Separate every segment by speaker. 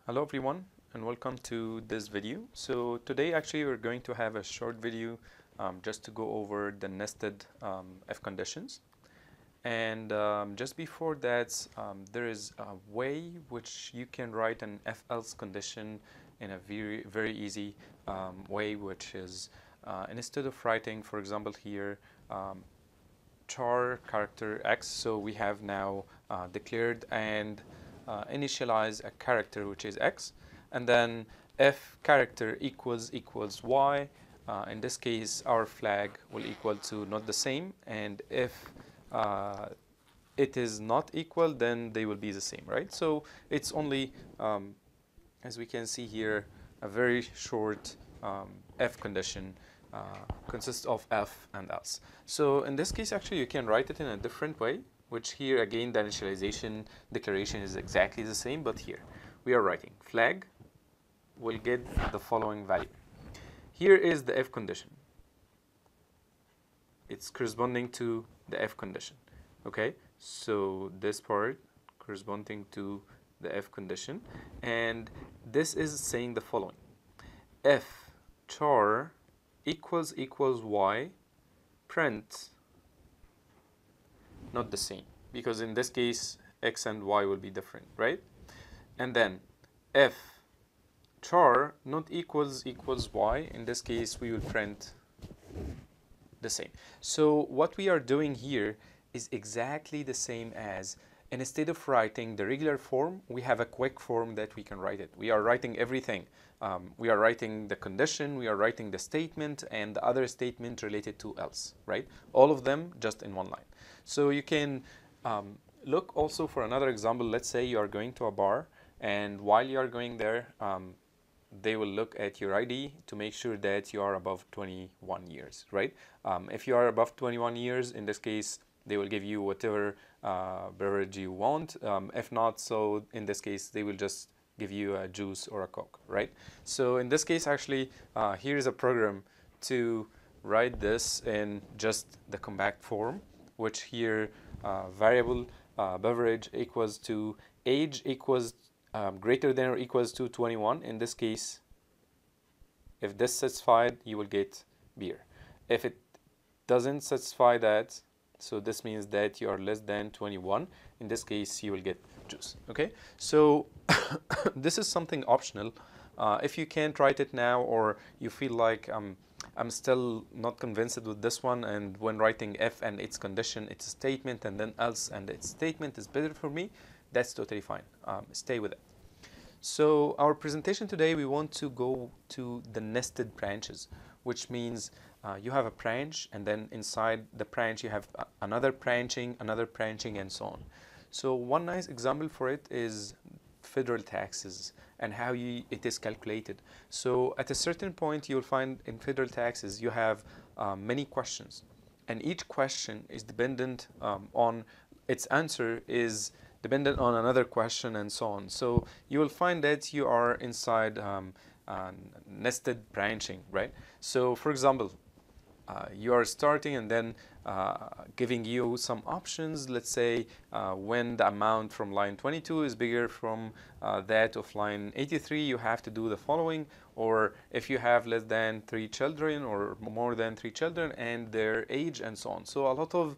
Speaker 1: Hello everyone and welcome to this video. So today actually we're going to have a short video just to go over the nested if conditions. And just before that, there is a way which you can write an if else condition in a very easy way, which is instead of writing, for example, here char character x, so we have now declared and initialize a character which is x, and then if character equals y, in this case our flag will equal to not the same, and if it is not equal, then they will be the same, right? So it's only, as we can see here, a very short if condition consists of if and else. So in this case, actually, you can write it in a different way, which here again the initialization declaration is exactly the same, but here we are writing flag will get the following value. Here is the if condition. It's corresponding to the if condition. Okay, so this part corresponding to the if condition, and this is saying the following: if char equals y, print not the same, because in this case x and y will be different, right? And then if char not equals y, in this case we will print the same. So what we are doing here is exactly the same as, instead of writing the regular form, we have a quick form that we can write it. We are writing everything. We are writing the condition, we are writing the statement, and the other statement related to else, right? All of them just in one line. So you can look also for another example. Let's say you are going to a bar, and while you are going there, they will look at your ID to make sure that you are above 21 years, right? If you are above 21 years, in this case, they will give you whatever beverage you want. If not, so in this case, they will just give you a juice or a Coke, right? So in this case, actually, here is a program to write this in just the compact form, which here variable beverage equals to age equals greater than or equals to 21. In this case, if this satisfied, you will get beer. If it doesn't satisfy that, so this means that you are less than 21. In this case, you will get juice. Okay, so this is something optional. If you can't write it now, or you feel like I'm still not convinced with this one, and when writing if and its condition, it's a statement, and then else and its statement is better for me, that's totally fine. Stay with it. So our presentation today, we want to go to the nested branches, which means you have a branch, and then inside the branch you have another branching, and so on. So one nice example for it is federal taxes and how it is calculated. So at a certain point, you'll find in federal taxes you have many questions, and each question is dependent on its answer is dependent on another question, and so on. So you will find that you are inside nested branching, right? So for example, you are starting and then giving you some options. Let's say when the amount from line 22 is bigger from that of line 83, you have to do the following. Or if you have less than 3 children or more than 3 children and their age, and so on. So a lot of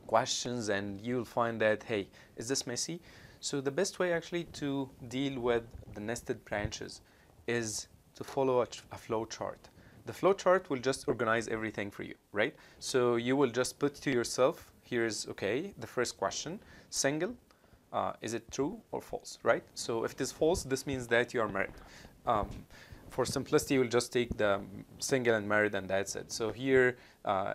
Speaker 1: questions, and you'll find that, hey, is this messy? So the best way actually to deal with the nested branches is to follow a flow chart. The flow chart will just organize everything for you, right? So you will just put to yourself, here's, okay, the first question, single, is it true or false, right? So if it is false, this means that you are married. For simplicity, we'll just take the single and married, and that's it. So here,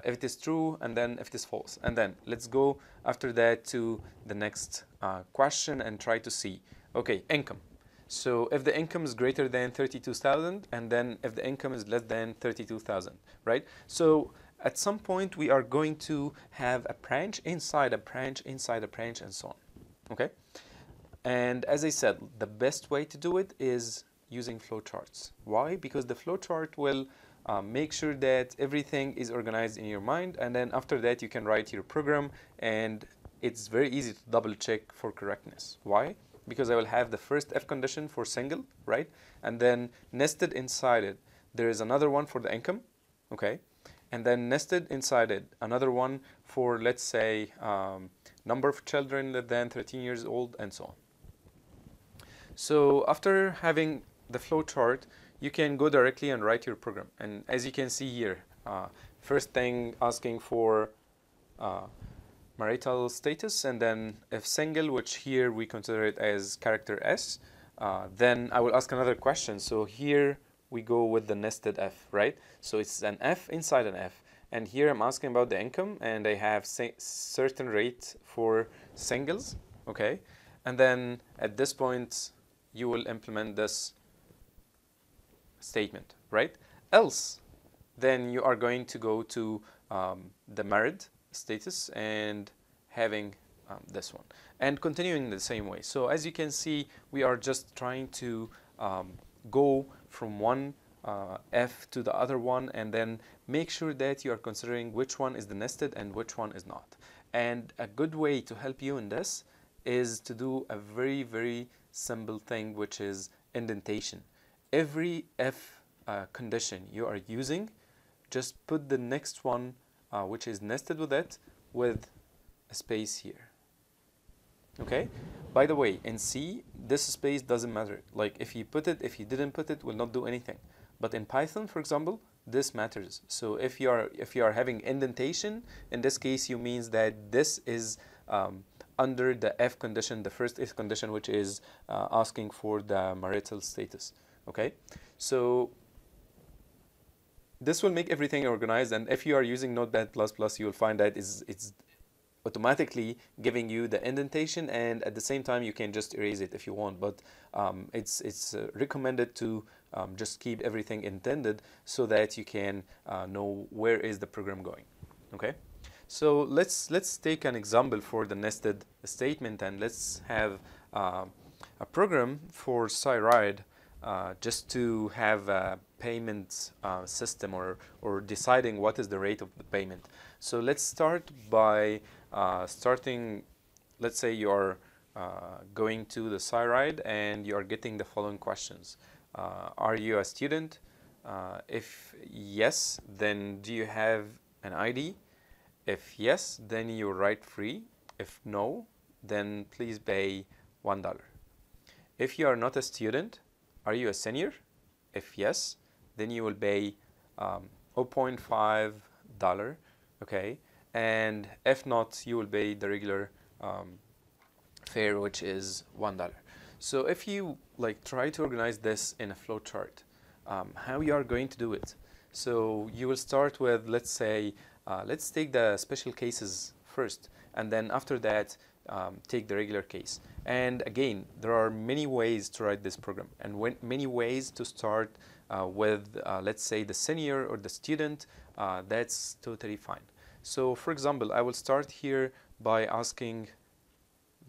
Speaker 1: if it is true, and then if it is false. And then let's go after that to the next question and try to see, okay, income. So if the income is greater than 32,000, and then if the income is less than 32,000, right? So at some point, we are going to have a branch inside a branch inside a branch, and so on, okay? And as I said, the best way to do it is using flowcharts. Why? Because the flowchart will make sure that everything is organized in your mind, and then after that you can write your program, and it's very easy to double check for correctness. Why? because I will have the first if condition for single, right? And then nested inside it, there is another one for the income, okay? And then nested inside it, another one for, let's say, number of children less than 13 years old, and so on. So after having the flow chart, you can go directly and write your program. And as you can see here, first thing asking for marital status, and then if single, which here we consider it as character S, then I will ask another question. So here we go with the nested F, right? So it's an F inside an F. And here I'm asking about the income, and I have certain rate for singles, okay? And then at this point, you will implement this statement, right? Else, then you are going to go to the married status and having this one, and continuing the same way. So as you can see, we are just trying to go from one F to the other one, and then make sure that you are considering which one is the nested and which one is not. And a good way to help you in this is to do a very, very simple thing, which is indentation. Every F condition you are using, just put the next one, which is nested with it, with a space here. Okay? By the way, in C, this space doesn't matter. Like if you put it, if you didn't put it, will not do anything. But in Python, for example, this matters. So if you are having indentation, in this case, you means that this is under the F condition, the first if condition, which is asking for the marital status. Okay, so this will make everything organized. And if you are using Notepad++, you will find that it's automatically giving you the indentation, and at the same time you can just erase it if you want. But it's recommended to just keep everything intended so that you can know where is the program going. Okay. So let's take an example for the nested statement, and let's have a program for CPRE just to have a payment system or deciding what is the rate of the payment. So let's start by starting. Let's say you are going to the CPRE and you are getting the following questions. Are you a student? If yes, then do you have an ID? If yes, then you write free. If no, then please pay $1. If you are not a student, are you a senior? If yes, then you will pay $0.5, okay? And if not, you will pay the regular fare, which is $1. So if you try to organize this in a flow chart, how you are going to do it? So you will start with, let's say, let's take the special cases first, and then after that, take the regular case. And again, there are many ways to write this program, and many ways to start with, let's say, the senior or the student. That's totally fine. So for example, I will start here by asking,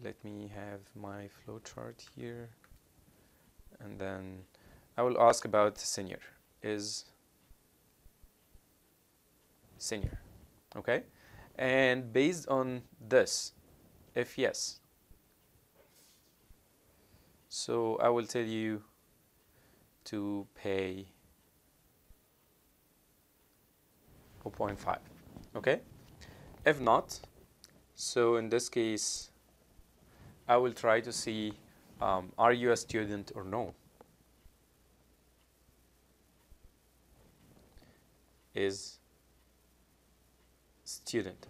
Speaker 1: let me have my flow chart here, and then I will ask about senior. Is senior, okay? And based on this, if yes, so I will tell you to pay 0.5, okay? If not, so in this case, I will try to see, are you a student or no? Is student,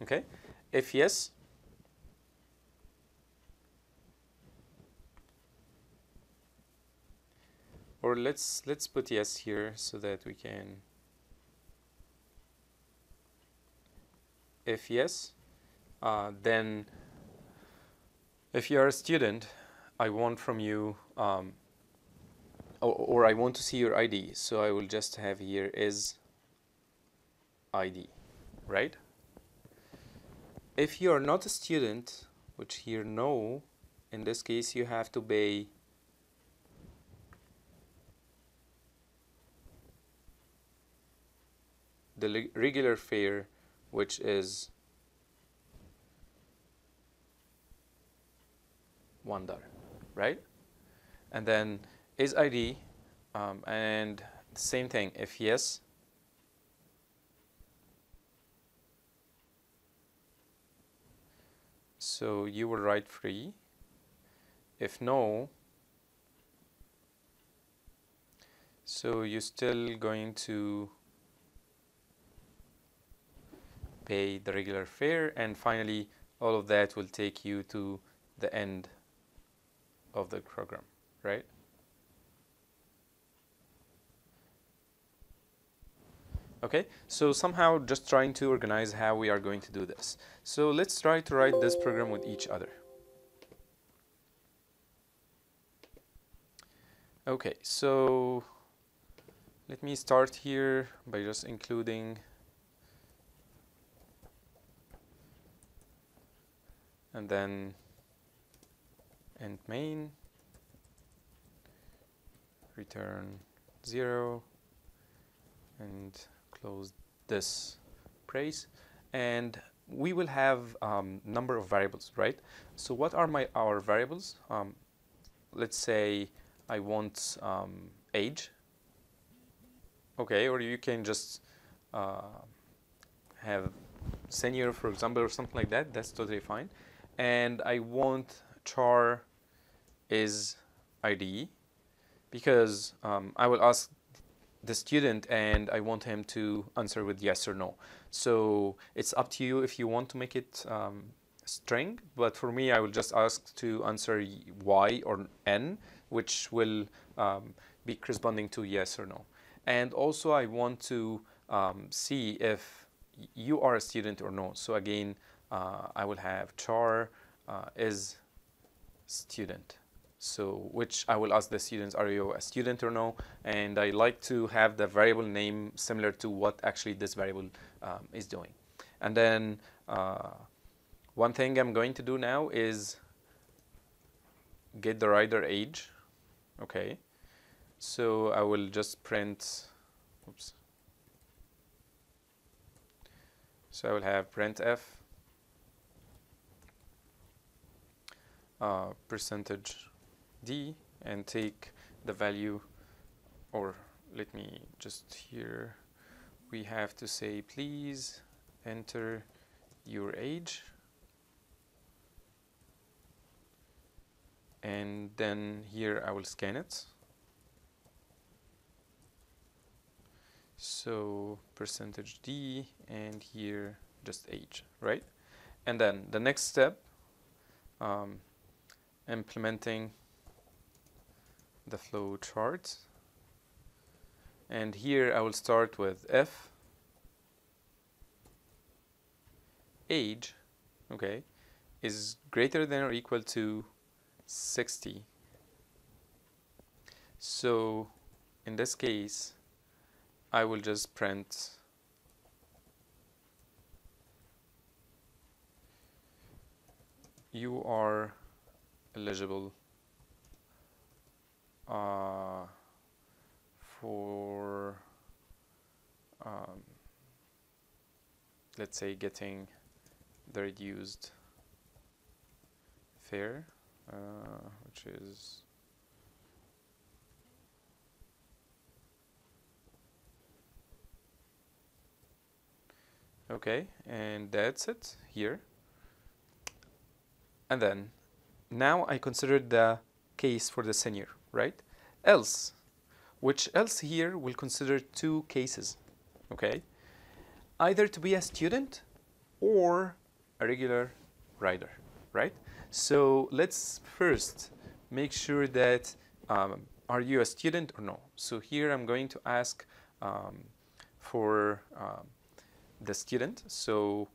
Speaker 1: okay? If yes, or let's put yes here so that we can. If yes, then if you are a student, I want from you, or I want to see your ID. So I will just have here is ID, right? If you are not a student, which here no, in this case you have to pay the regular fare, which is $1. right? And then is ID, and the same thing, if yes, so you will write free. If no, so you're still going to pay the regular fare, and finally all of that will take you to the end of the program, right? Okay, so somehow just trying to organize how we are going to do this. So let's try to write this program with each other. Okay, so let me start here by just including and then int main return 0 and close this brace, and we will have number of variables, right? So what are our variables? Let's say I want age. Okay, or you can just have senior, for example, or something like that. That's totally fine. And I want char is ID because I will ask the student and I want him to answer with yes or no. So it's up to you if you want to make it string, but for me I will just ask to answer y or n, which will be corresponding to yes or no. And also I want to see if you are a student or no. So again, I will have char is student. So which I will ask the students, are you a student or no? And I like to have the variable name similar to what actually this variable is doing. And then one thing I'm going to do now is get the rider age. Okay, so I will just print, oops. So I will have printf percentage d and take the value, or let me just here, we have to say please enter your age, and then here I will scan it. So percentage d and here just age, right? And then the next step, implementing the flow chart, and here I will start with if age, okay, is greater than or equal to 60. So in this case I will just print you are eligible for let's say getting the reduced fare, which is okay, and that's it here. And then now I considered the case for the senior, right? Else, which else here will consider two cases, okay? Either to be a student or a regular rider, right? So let's first make sure that are you a student or no? So here I'm going to ask for the student. So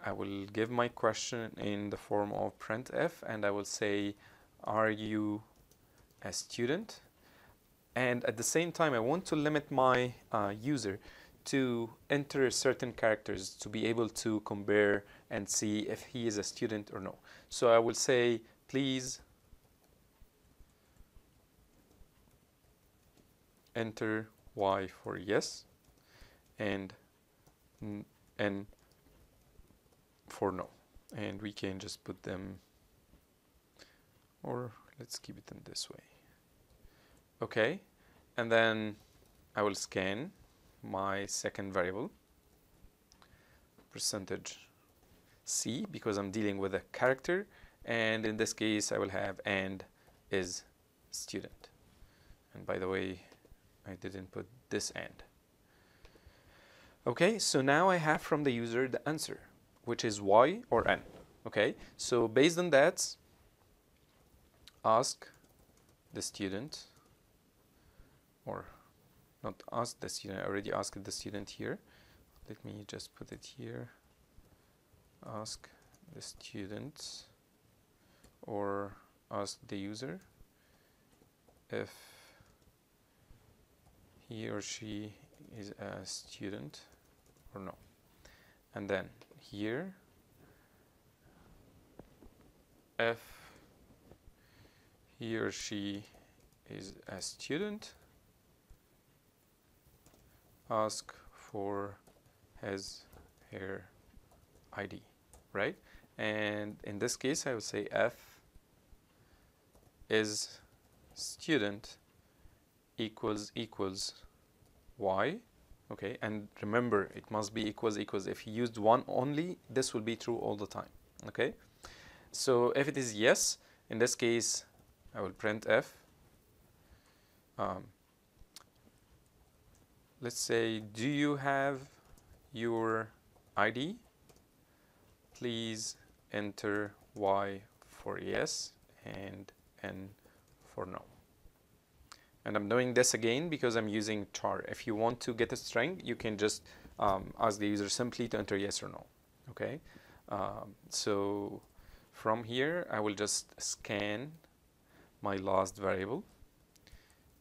Speaker 1: I will give my question in the form of printf, and I will say, are you a student? And at the same time, I want to limit my user to enter certain characters to be able to compare and see if he is a student or no. So I will say, please enter Y for yes and N for no. And we can just put them or let's keep it in this way. Okay, and then I will scan my second variable, percentage C, because I'm dealing with a character, and in this case I will have and is student. And by the way, I didn't put this and. Okay, so now I have from the user the answer, which is y or n. Okay, so based on that, ask the student, or not ask the student, I already asked the student here. Let me just put it here. Ask the student, or ask the user if he or she is a student or no. And then here, if he or she is a student, ask for his/her ID, right? And in this case, I would say F is student equals Y. Okay, and remember, it must be equals. If you used one only, this will be true all the time. Okay, so if it is yes, in this case, I will print F. Let's say, do you have your ID? Please enter Y for yes and N for no. And I'm doing this again because I'm using char. If you want to get a string, you can just ask the user simply to enter yes or no. Okay. So from here, I will just scan my last variable,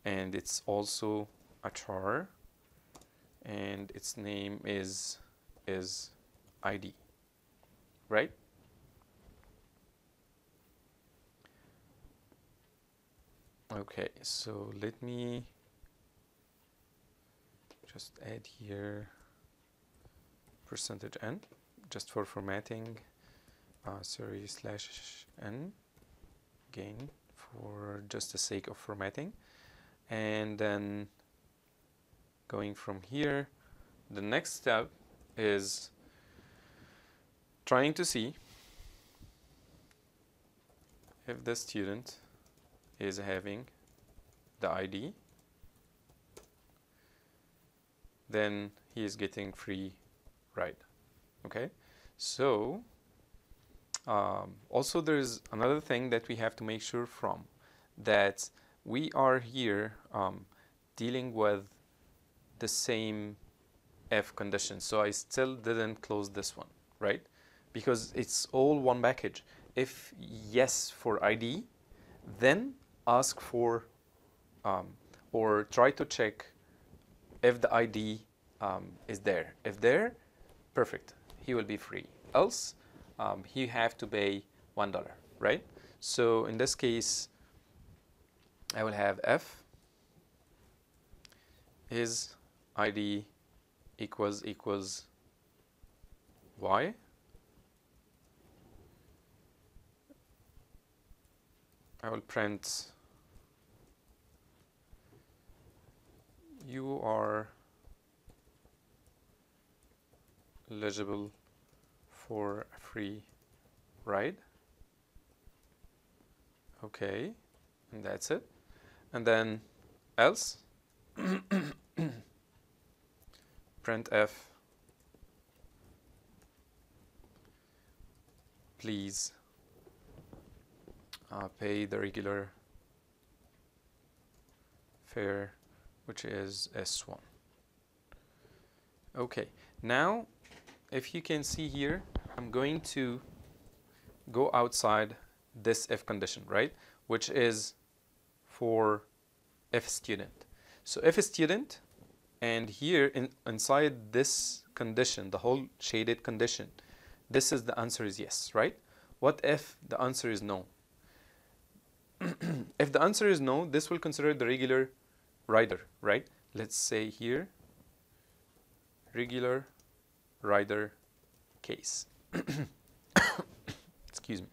Speaker 1: and it's also a char, and its name is ID, right? Okay, so let me just add here percentage %n just for formatting, sorry, /n again for just the sake of formatting. And then going from here, the next step is trying to see if the student is having the ID, then he is getting free ride. Okay, so also there's another thing that we have to make sure from, that we are here dealing with the same if condition. So I still didn't close this one, right? Because it's all one package. If yes for ID, then ask for or try to check if the ID is there. If there, perfect, he will be free. Else, he have to pay $1, right? So in this case, I will have F is ID equals Y. I will print you are eligible for a free ride. Okay, and that's it. And then else, printf, please pay the regular fare, which is S1. Okay, now if you can see here, I'm going to go outside this if condition, right? Which is for if student. So if student, and here inside this condition, the whole shaded condition, this is the answer is yes, right? What if the answer is no? If the answer is no, this will consider the regular rider, right? Let's say here, regular rider case. Excuse me.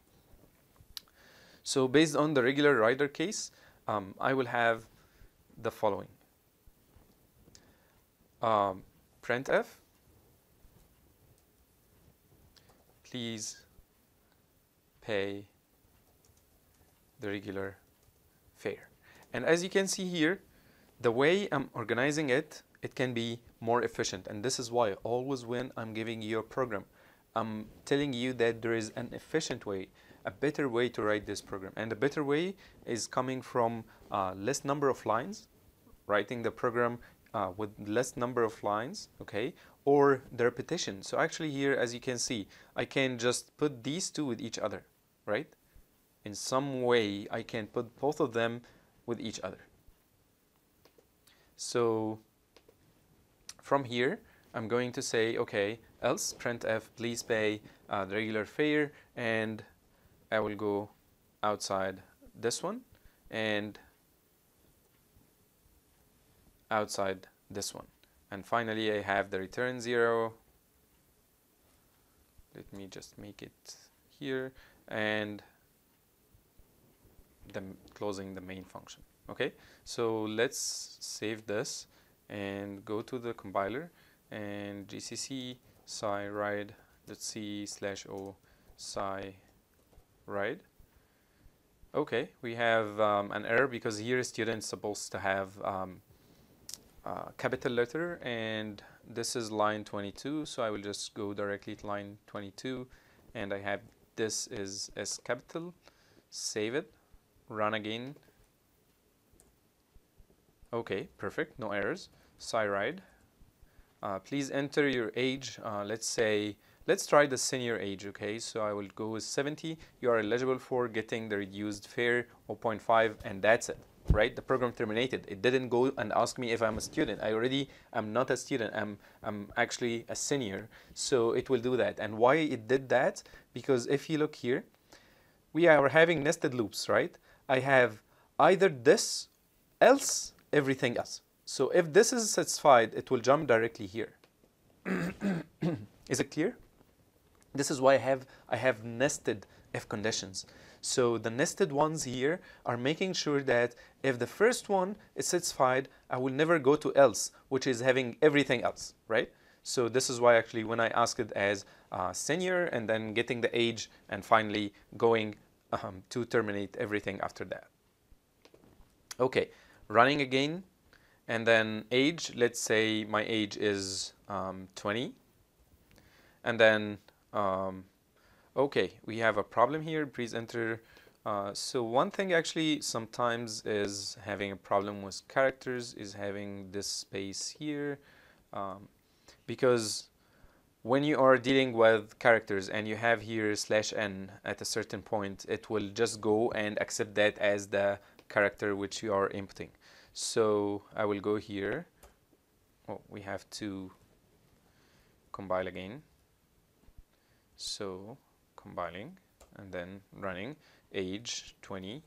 Speaker 1: So based on the regular rider case, I will have the following. Printf, please pay the regular fare. And as you can see here, the way I'm organizing it, it can be more efficient. And this is why always when I'm giving you a program, I'm telling you that there is an efficient way, a better way to write this program. And the better way is coming from less number of lines, writing the program with less number of lines, okay, or the repetition. So actually here, as you can see, I can just put these two with each other, right? In some way, I can put both of them with each other. So from here, I'm going to say, okay, else printf, please pay the regular fare, and I will go outside this one and outside this one. And finally, I have the return 0. Let me just make it here, and closing the main function. Okay, so let's save this and go to the compiler and gcc sciride.c/o sciride. Okay, we have an error because here student is supposed to have capital letter, and this is line 22, so I will just go directly to line 22, and I have this is S capital. Save it, run again. Okay, perfect, no errors. Sciride, please enter your age. Let's try the senior age. Okay, so I will go with 70. You are eligible for getting the reduced fare 0.5, and that's it. Right, the program terminated. It didn't go and ask me if I'm a student. I already am not a student. I'm actually a senior, so it will do that. And why it did that? Because if you look here, we are having nested loops, right? I have either this, else everything else. So if this is satisfied, it will jump directly here. Is it clear? This is why I have nested if conditions. So the nested ones here are making sure that if the first one is satisfied, I will never go to else, which is having everything else, right? So this is why actually when I ask it as senior and then getting the age and finally going to terminate everything after that. Okay, running again, and then age, let's say my age is 20, and then okay, we have a problem here. Please enter. So one thing actually sometimes is having a problem with characters is having this space here, because when you are dealing with characters and you have here /n at a certain point, it will just go and accept that as the character which you are inputting. So I will go here. Oh, we have to compile again. So compiling and then running, age 20,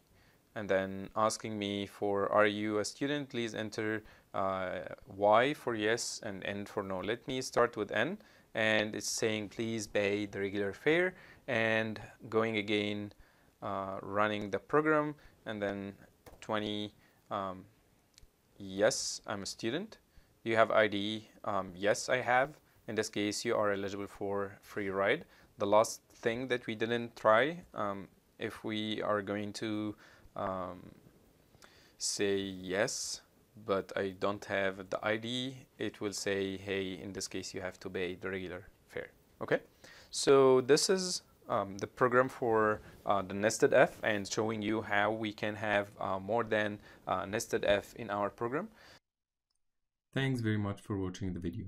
Speaker 1: and then asking me for, are you a student? Please enter Y for yes and N for no. Let me start with N, and it's saying please pay the regular fare, and going again, running the program, and then 20, yes, I'm a student. You have ID? Yes, I have. In this case, you are eligible for free ride. The last thing that we didn't try, if we are going to say yes, but I don't have the ID, it will say, hey, in this case, you have to pay the regular fare. Okay, so this is the program for the nested F, and showing you how we can have more than nested F in our program.
Speaker 2: Thanks very much for watching the video.